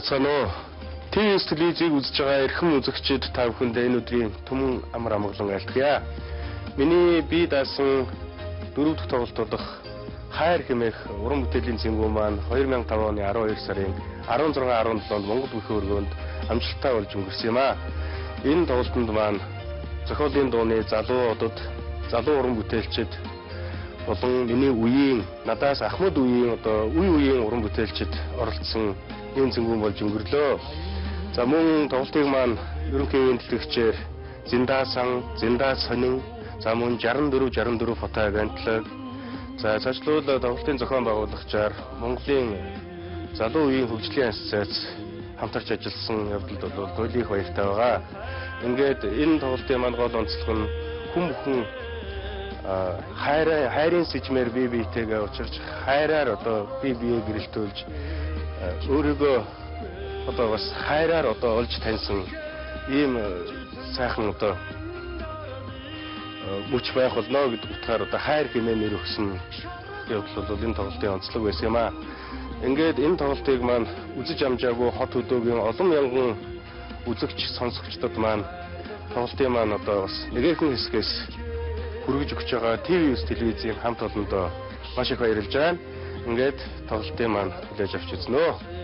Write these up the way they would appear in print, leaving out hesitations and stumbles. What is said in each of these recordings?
Санаа ТВ телевизийг үзэж байгаа эрхэм үзэгчид та бүхэндээ энэ өдрийн түмэн амар амгалан айлтгая. Миний бие даасан 4 дахь тоглолтод хайр хэмээх уран бүтээлийн зэнгүү маань 2005 оны 12 сарын 16-17-нд Монгол бүхэн өргөөнд амжилттай болж өнгөрсөн юм а. Энэ тоглолтод маань зохиолын дууны залуудад, залуу уран бүтээлчид болон миний үеийн надаас Ахмад үеийн үеийн уран бүтээлчид оролцсон энэ зэнгүүн болж өнгөрлөө. За мөн тоглолтыг маань ерөнхий тэлэгчээр Зиндаа Сонин, за мөн 64 фото агентлаг, за цаашлуул тоглолтын зохион байгуулагчаар Монголын залуу үеийн хөгжлийн ассоциац хамтарч ажилласан явдалд бол туйлын их баяртай байгаа. Ингээд энэ тоглолтын маань гол онцлог нь хүн бүхэн хайрын сэжмээр бие биетэйгээ уулзч хайраар бие биеэ гэрэлтүүлж өөрийгөө бас хайраар олж таньсан ийм сайхан мөч байх болно гэдэг утгаар хайр хэмээн нэр өгсөн явдал бол энэ тоглолтын онцлог байсан юм а. Ингээд энэ тоглолтыг маань үзэж амжаагүй хот хөдөөгийн олон мянган үзэгч сонсогчдод маань тоглолтын маань бас нэгэн хэсгээс хүргэж өгч байгаа ТВ телевизийн хамт олондоо маш их баярлж байна. Ингээд тоглолтын маань хүлээж авч үзнэ.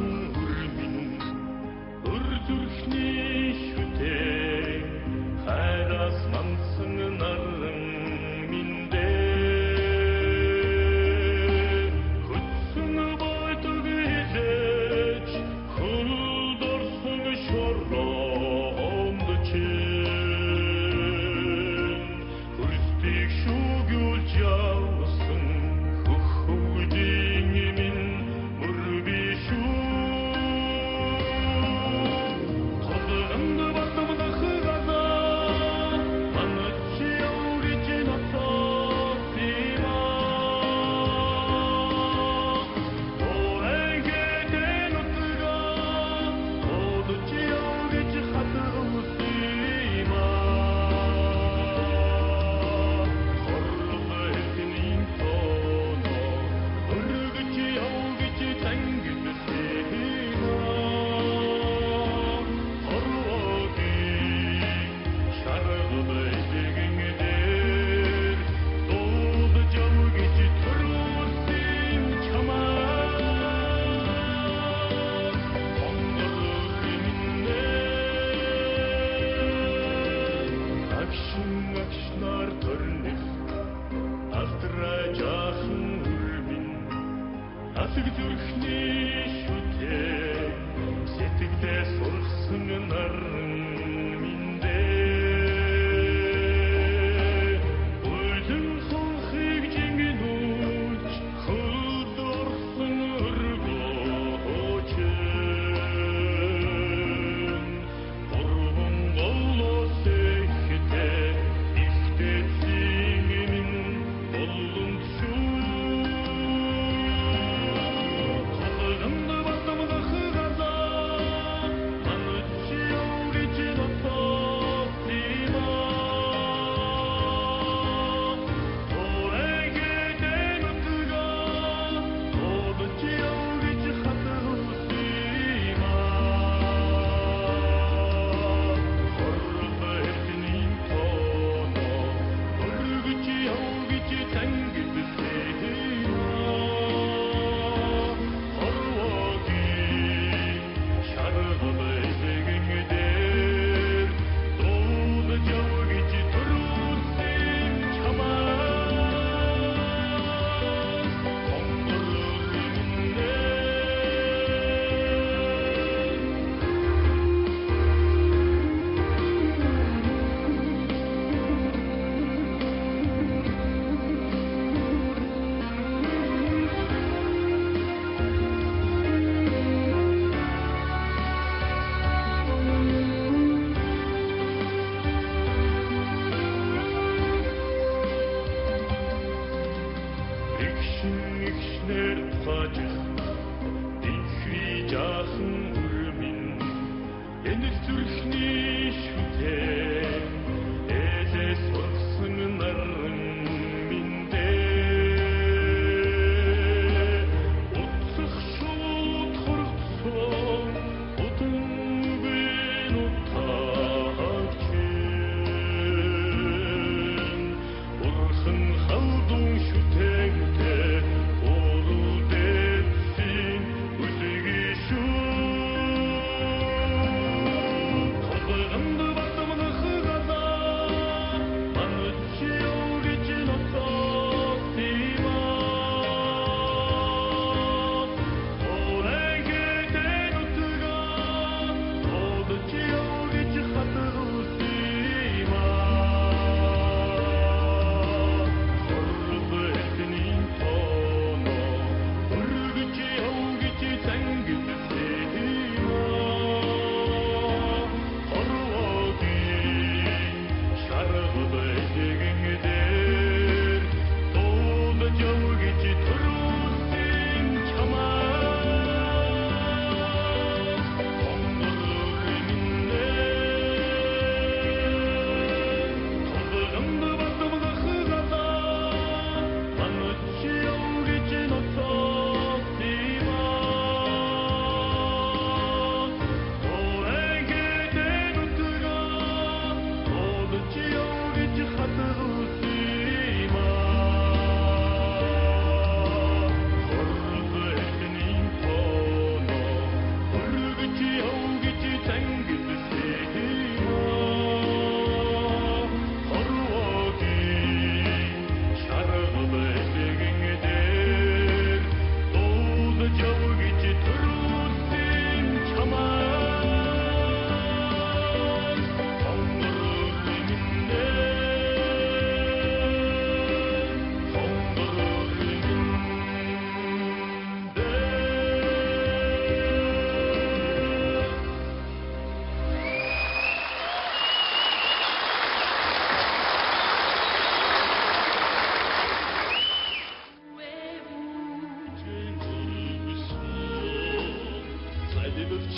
жаахан үрмэн өр зүрхний шүтээ хайраас мандсан наран миндээ хүчсэн бойтог илэж хөлд орсон шороомд чинь хөрстийг шүүгүүлж явсан хөх хөвгдийн минь мөр би шүү толгонд батмах газаа манайч явж натсах има оэнгэдэн утгаа одож явж хатгах има хорлох хэлтний тооно өргөж явж тангидс има хорвогийн шаргал эдгэнгээр дуудаж явж төрүүлсэн чамаа онгор минь агшнаар төрнөх алтра жаахан үрмэн асэг зүрхний шүтээ сэтгэлдээ сургасан наран миндээ үлэн сонхийг жингэнүүч хөлд орсон өргөөчин урван голос эхтэй ихтэй зингэн болон шүү толгонд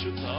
雪。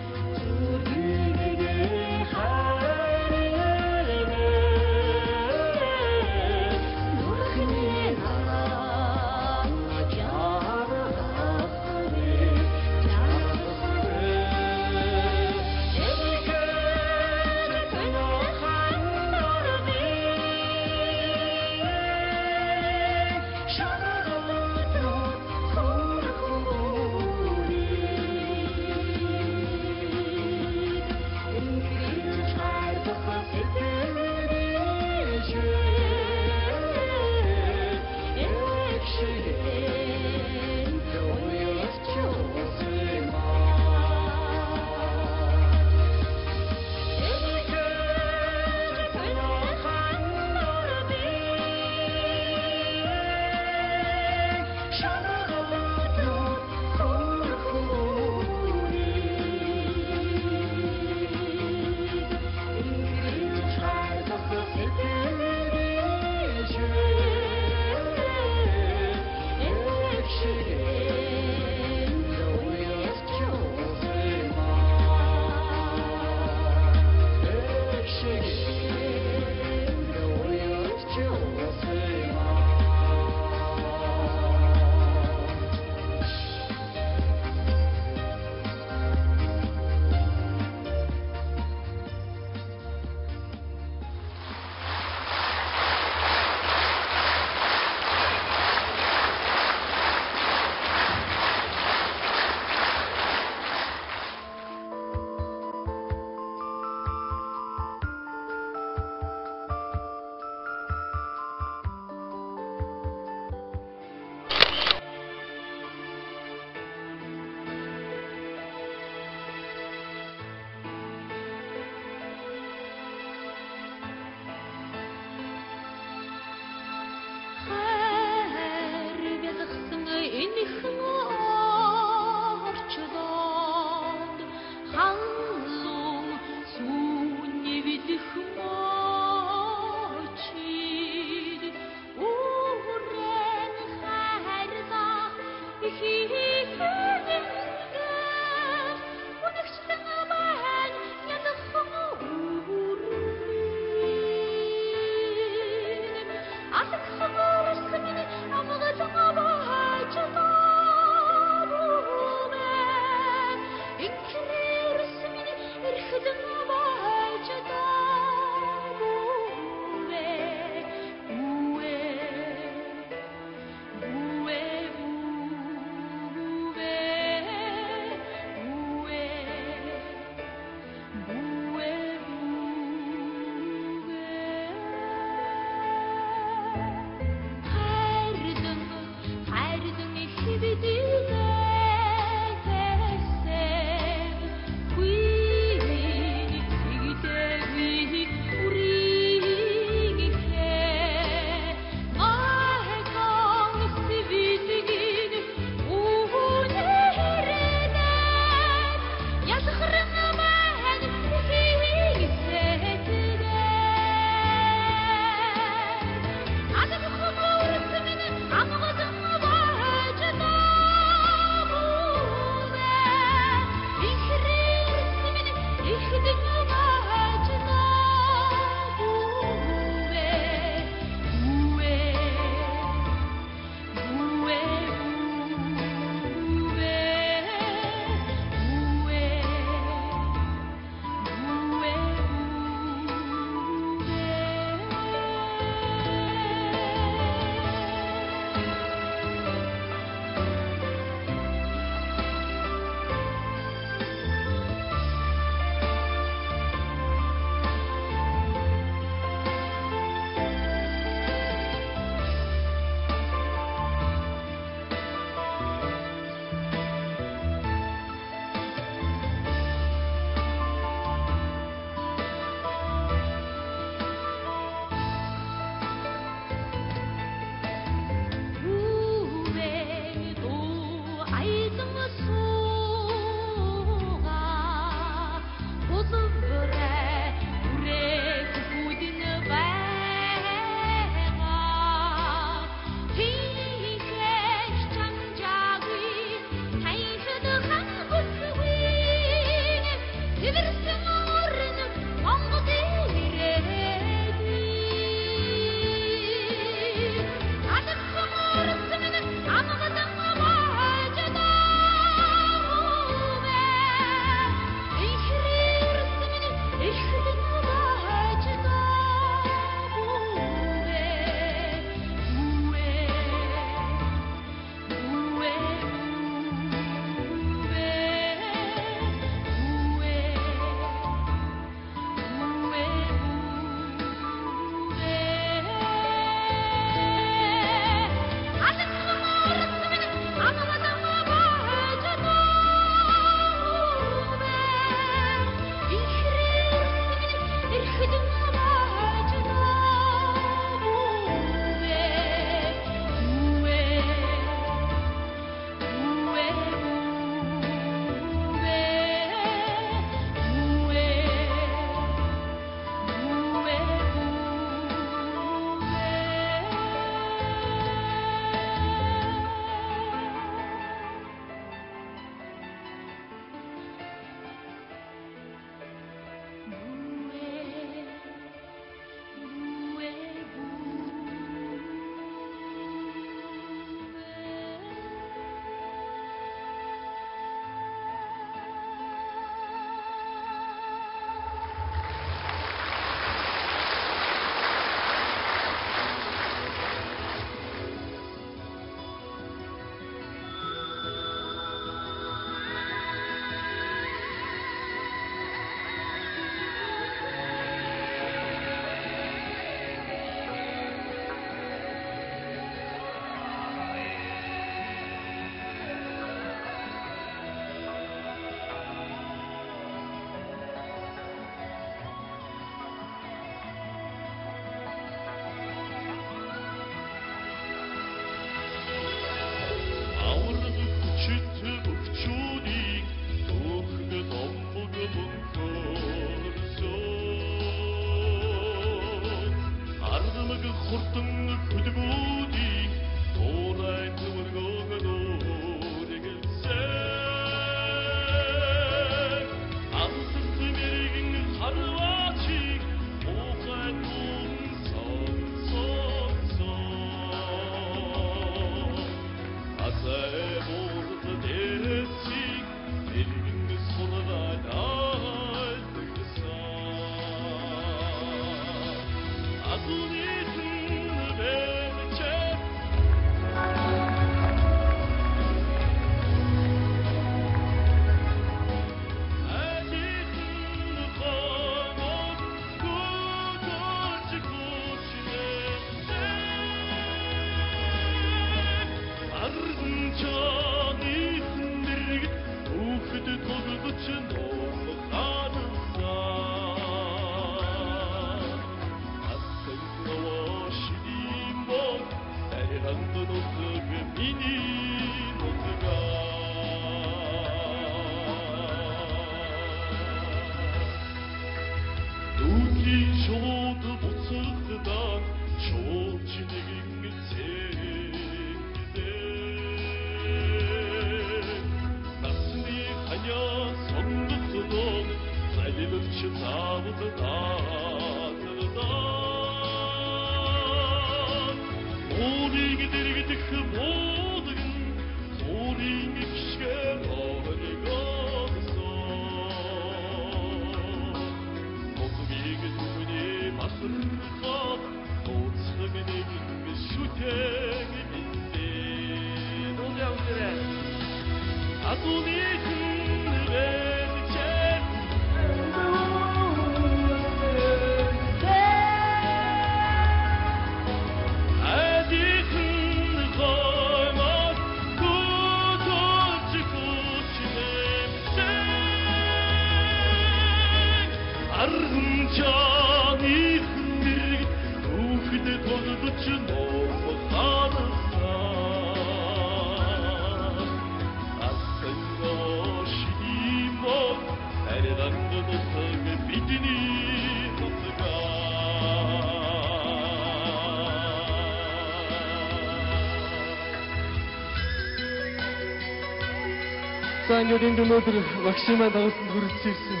За ингээд энэ өнөөдөр Максимаа дагуулсан хүрэлцэн ирсэн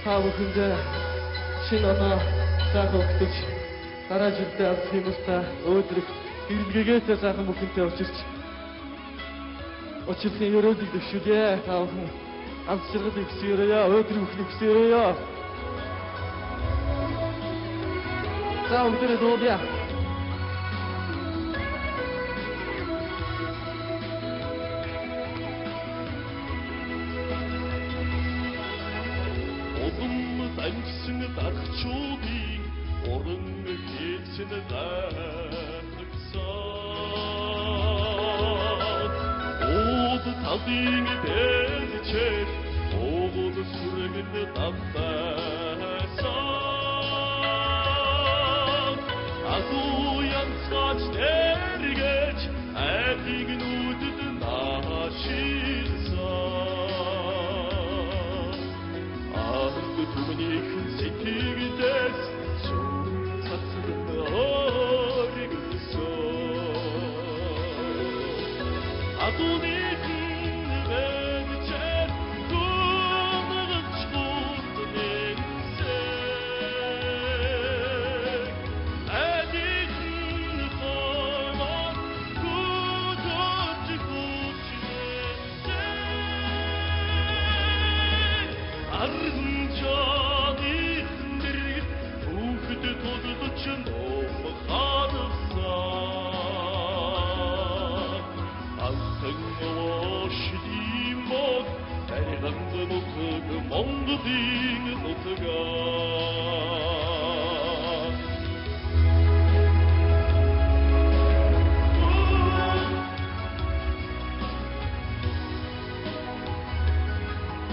та бүхэндээ шинэ оноо сайхан өгдөж дараа жилдээ алс хэмэлтэ өөдрөх хэрэглэгээтэй сайхан бүхэнтэй учирхын өрөөдийг дэвшүүлье. Та бүхэн амт зэрэг өгсөөрөө өөдрөх бүхний өгсөөрөө. За өнөөдөр дуудъя. Ангисан дарчуудын уран хийсэн гайхсан ууд талын бэлчээр ууд сүргэн давтасан агуян цач дэргэж айдыг нүдэд наашилсан түмнийх сэтгэгдээс сүм цацдан оригсон адуных вечер гомогч хутнэнсэ адих хоймон гудож гучнэнсэ Монгодын нутгаар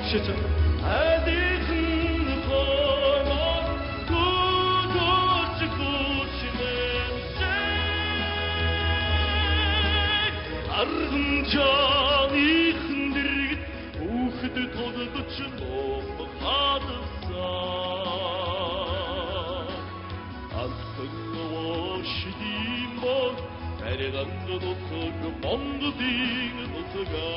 шийдэл адихын хоймон гудож гучнэнсэ арган жаны хөндрөгд үхэд толгоч ном хадсан алхагоошдим бол ариганд нутаг монгодын нутгаа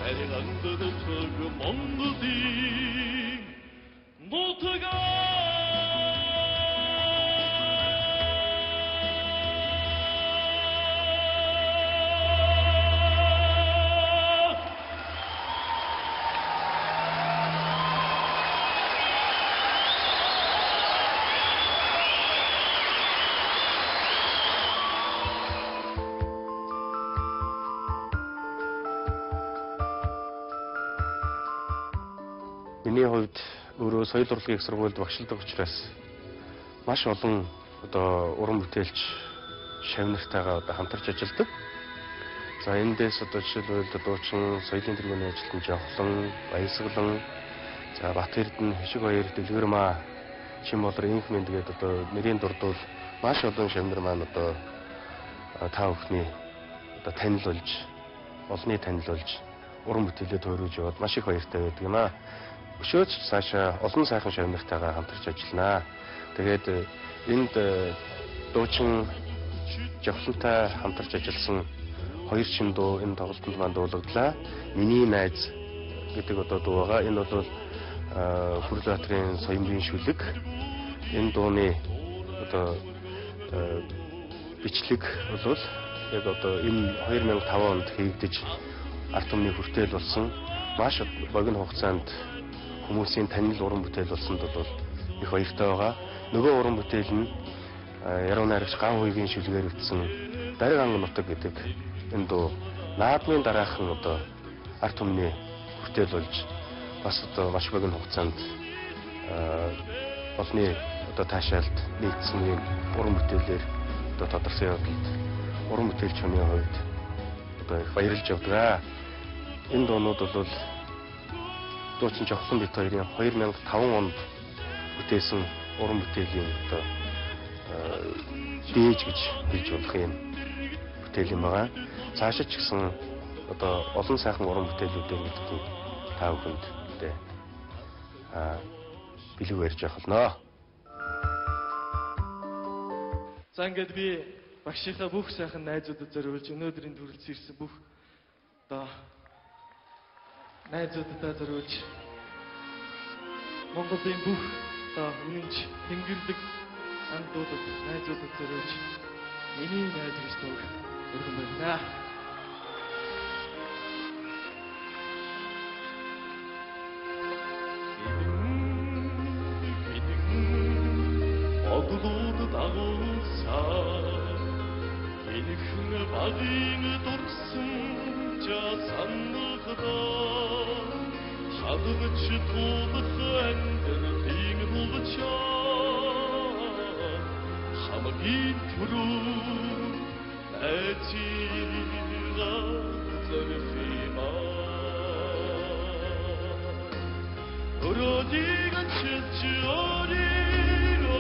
ариганд нутаг монгодын нутгаа Миний хувьд өөрөө соёл урлагийн их сургуульд багшилдаг учраас маш олон одоо уран бүтээлч шавнартайгаа одоо хамтарч ажилладаг. За эндээс одоо жишээлбэл дуучин, соёлын тэргүүний ажилтан Жавхлан, Баясгалан, за Бат Эрдэнэ, Хишиг Баяр, Дэлгэрмаа, Чимболор, Инхмэн тэгээд одоо нэрийн дурдвал маш олон шавнар маань одоо та бүхний одоо танил болж, олонний танил болж уран бүтээлээ тойруулж яваад маш их баяртай байдаг юм аа. Өшөөж цаашаа олон сайхан шавнартайгаа хамтарч ажилланаа. Тэгээд энд дуучин Жавхлантай хамтарч ажилласан хоёр шин дуу энэ тоглолтод маань дуулагдлаа. Миний найз гэдэг одоо дуу байгаа. Энэ бол Хүрлбаатарын соёмын шүлэг. Энэ дууны одоо бичлэг бол яг одоо энэ 2005 онд хийгдэж ард түмний хүртэл болсон маш богино хугацаанд хүмүүсийн танил уран бүтээл болсонд бол их баяртай байгаа. Нөгөө уран бүтээл нь яруу найрагч Ган хуйгийн шүлгээр өвдсөн Дариг анган нутаг гэдэг энэ дуу наадмын дараахан одоо ард түмний хүртэл болж бас одоо маш богино хугацаанд олонний одоо таашаалд нэгдсэн юм уран бүтээлээр одоо тодорхой явдалд уран бүтээлч хүний хувьд одоо их баярлж явдаг. Энэ дуунууд бол дуучин Жавхлан бит хоёрын 2005 онд бүтээсэн уран бүтээлийн одоо дээж гэж хэлж болох юм бүтээл юм байгаа. Цаашаа ч гэсэн одоо олон сайхан уран бүтээлүүдээр мэддэг та бүхэнд тэ бэлэг барьж явах болно. За ингээд би багшийнхаа бүх сайхан найзуудад зориулж өнөөдрийн төрөлцсөн ирсэн бүх одоо найзуудаа зориулж Монголын бүх одоо үнэнч тэнгэрлэг андуудад найзуудад зориулж миний найз гэж туух өргөн байна. 어두운 다고사 이니큰 바딩 돌승 자 산느다 하드그치 도드흐 앤들 딩 불cha 하마긴 큐루 애지가 저르피마 어디가 칠지 어리로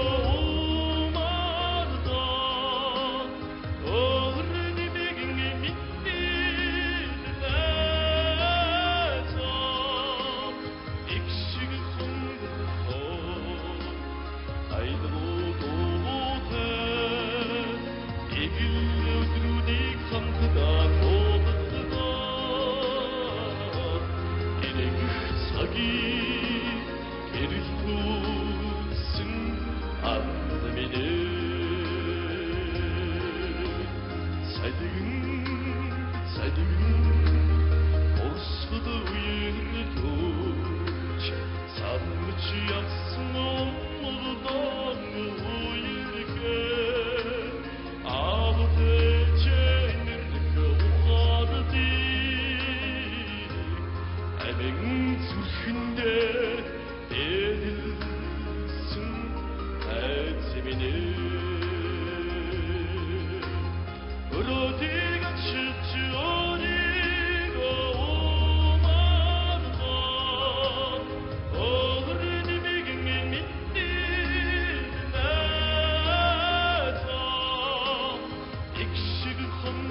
익식을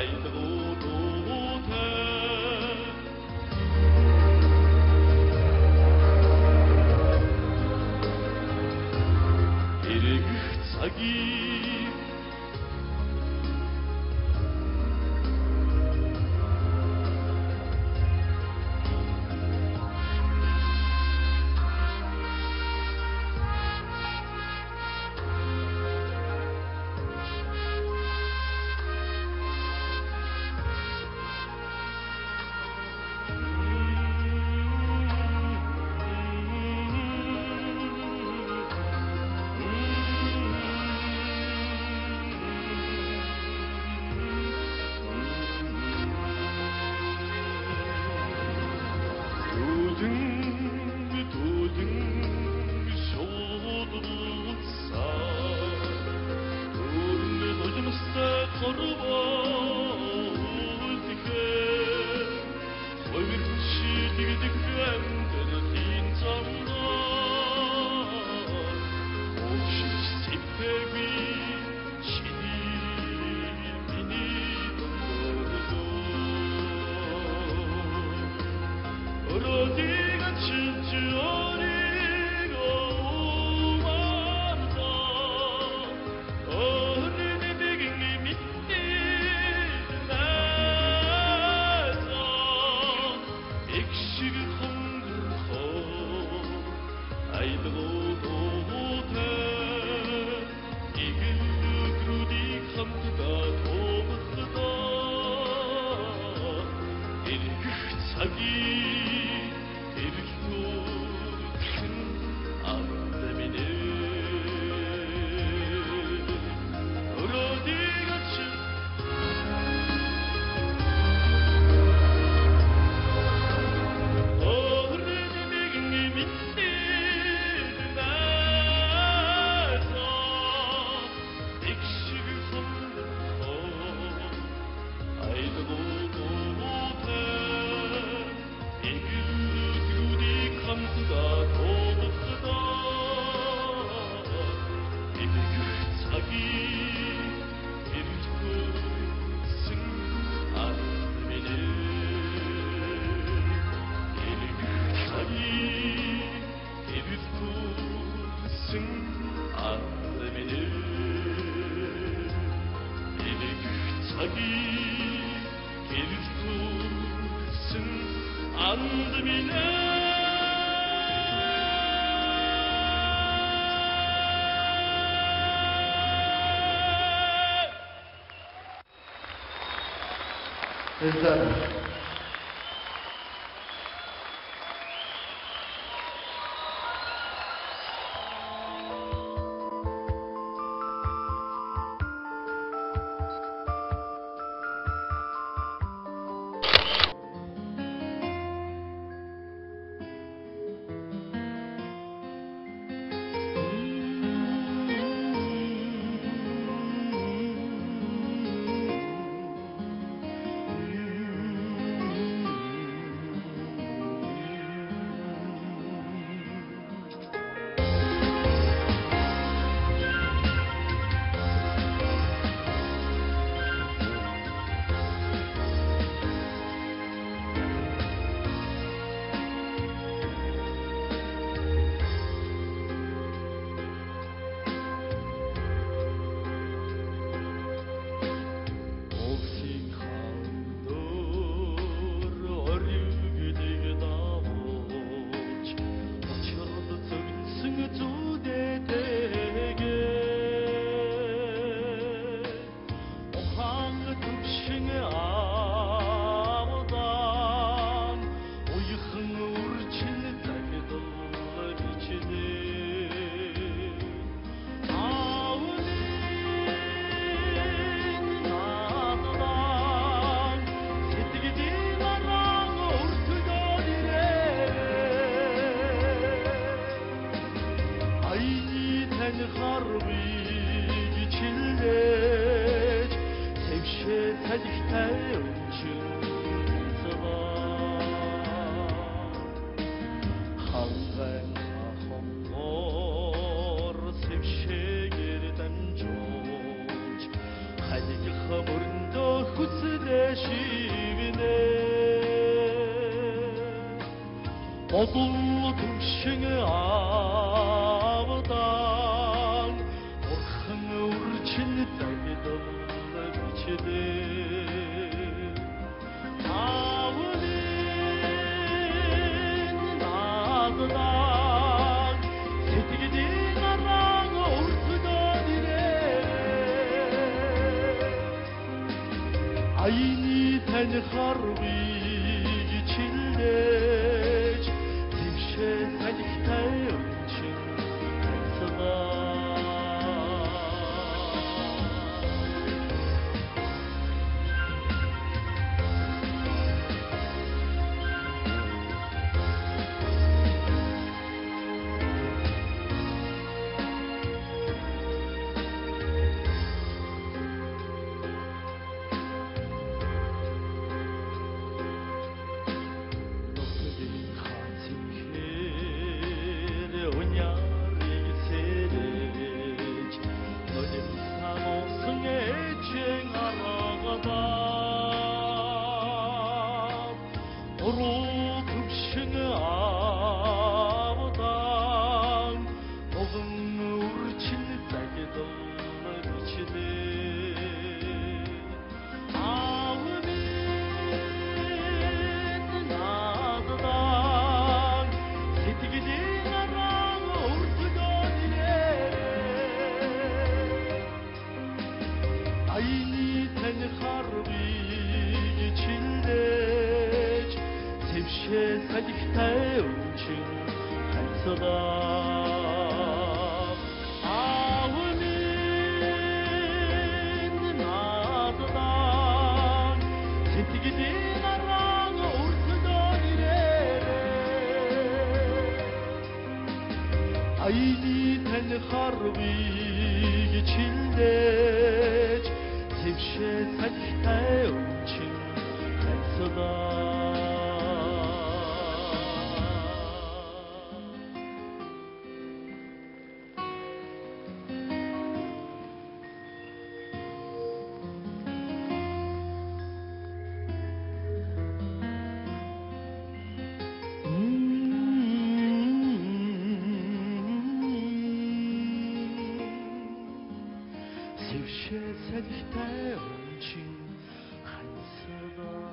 알고도 돼 일극사기 도등 쇼도사 도른 도중사 걸어봐 어떻게 소유치 디그득한들 긴장나 혹시 시패비 시디비니 어디가 진짜 어리가 오만다 어른이 되긴 믿는 나서 익식 홍들고 아이들도 못해 이글 그루디 감기가 도무크다 일그 사기 일단 шивіне Бозулы түмшіңі авыдан Орхың үрчін зәйдім үрчіде Ауылын назыдан Сетігіден араң ұрсыдан ире Айни тән харби geçildeç Dimşe salikte önçün kaysıda Ayni ten harbi geçildeç Sevşe salikte önçün kaysıda Sevşe salikte önçün kaysıda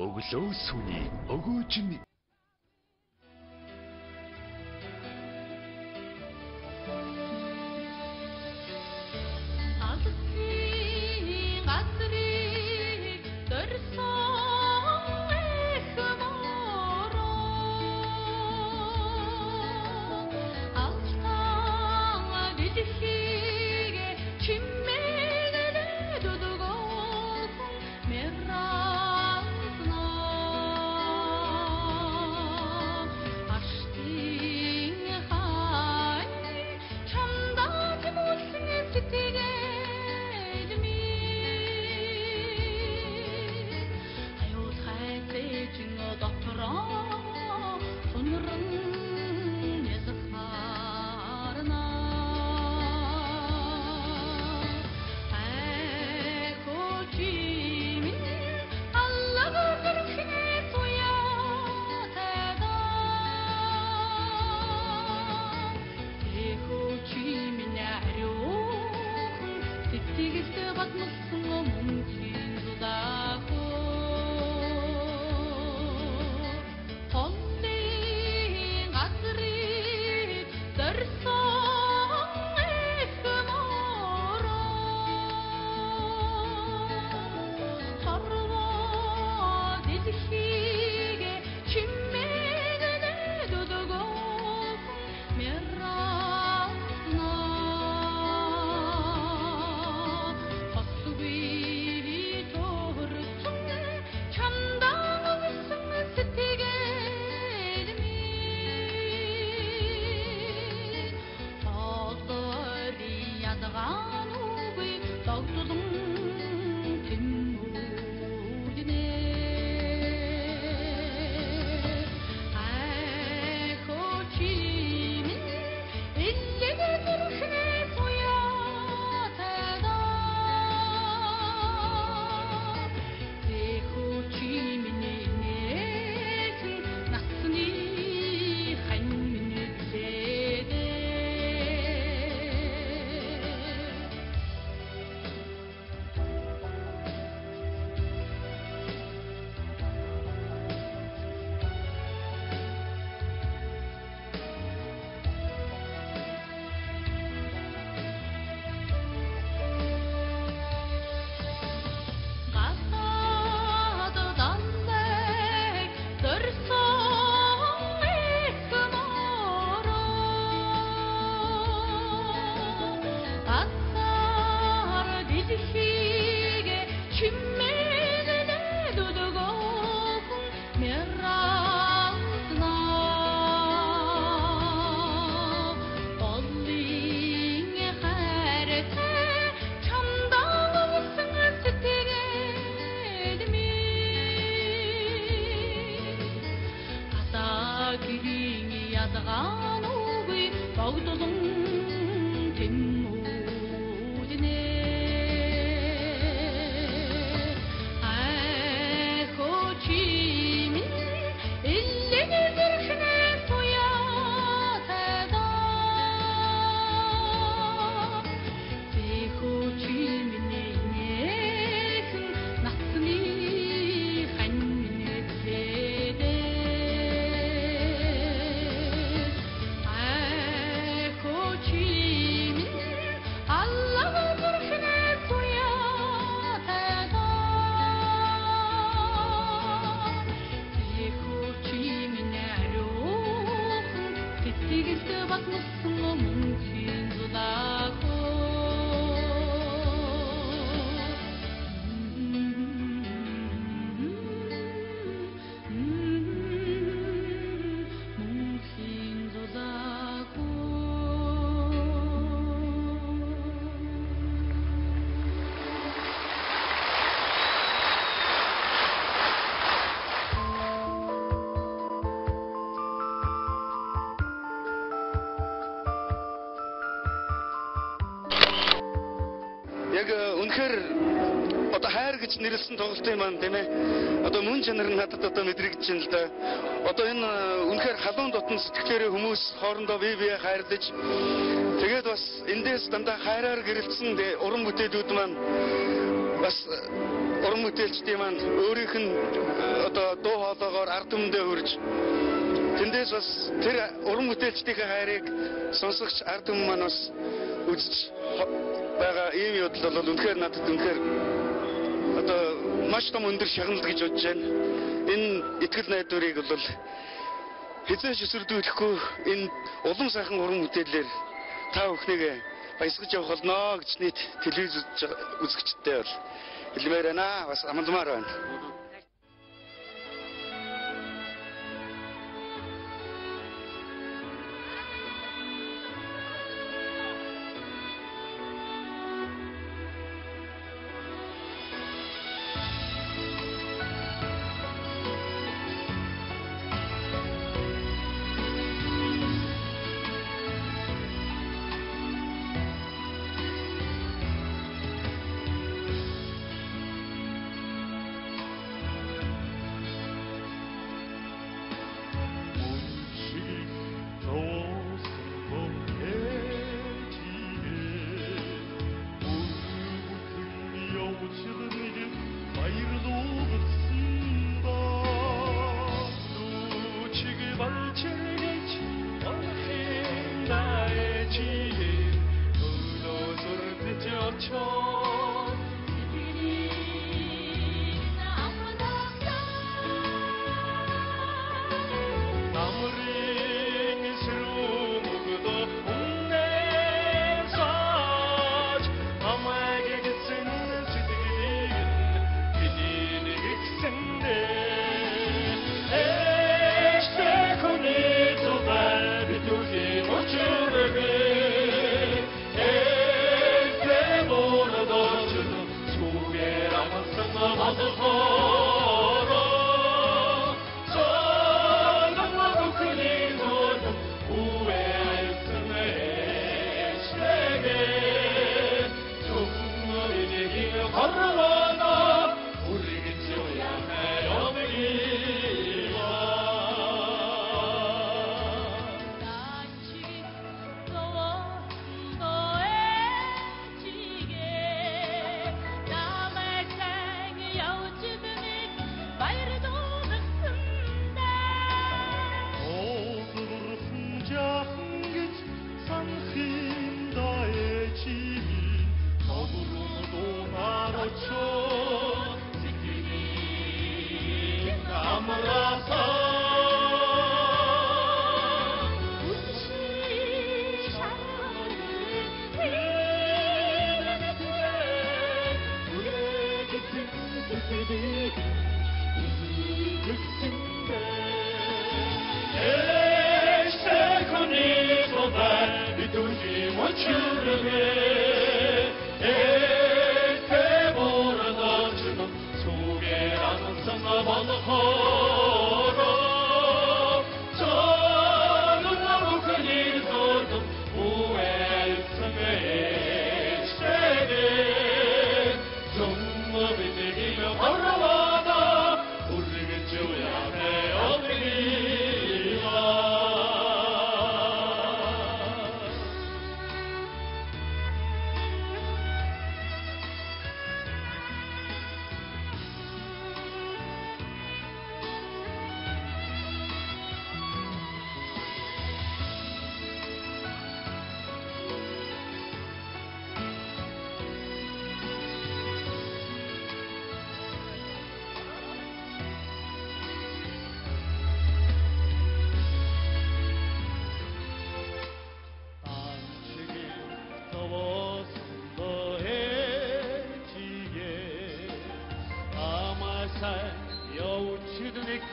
Өглөө сүний өгөөж нь огдолон тэмүүднэ хочимин эллэни зурхнэ туятада хочимин нэхэн натны ханнэтэдэ хочимин аллах зурхнэ туятада хочимин арухан тэтгэгт батмсан мөнхийн зудаахо мөнхийн зудаахо Яг үнэхээр одоо хайр гэж нэрлсэн тоглолтын маань тийм ээ. Одоо мөн чанар нь надад одоо мэдрэгдэж байна л да. Одоо энэ үнэхээр халуун дотн сэтгэлээрээ хүмүүс хоорондоо бие бие хайрлаж тэгээд бас эндээс дандаа хайраар гэрэлтсэн уран бүтээлүүд маань бас уран бүтээлчдийн маань өөрийнх нь одоо дуу хоолойгоор ард түмэндээ хүрж тэндээс бас тэр уран бүтээлчдийн хайрыг сонсогч ард түмэн маань бас үзэж байгаа ийм явдал бол үнэхээр надад үнэхээр одоо маш том өндөр шагналт гэж бодож байна. Энэ итгэл найдварыг бол хязгаарч өсөрдүүлэхгүй энэ улам сайхан уран бүтээлээр та бүхнийг баясгаж явах болно гэж нийт телевиз үзэгчдтэй бол хэлмээр байна. Бас амандмаар байна. olsun da heciye ama sen yavçıdık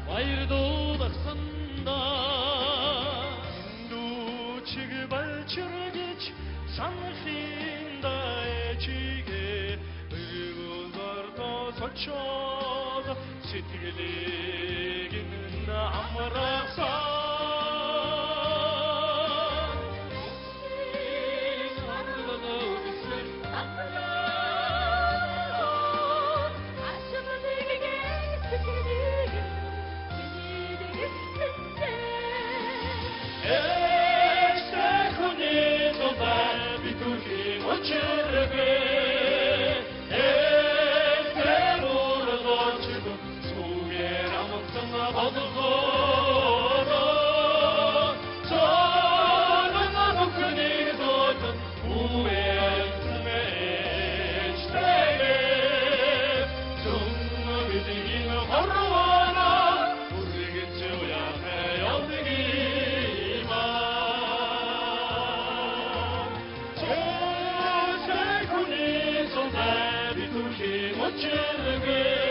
bayırdoğdaksında indu çıgıbal çırgıç sanıхинда эчиге ыргызордо сочоод сэтгэлийг нь амрахсан Watch it again.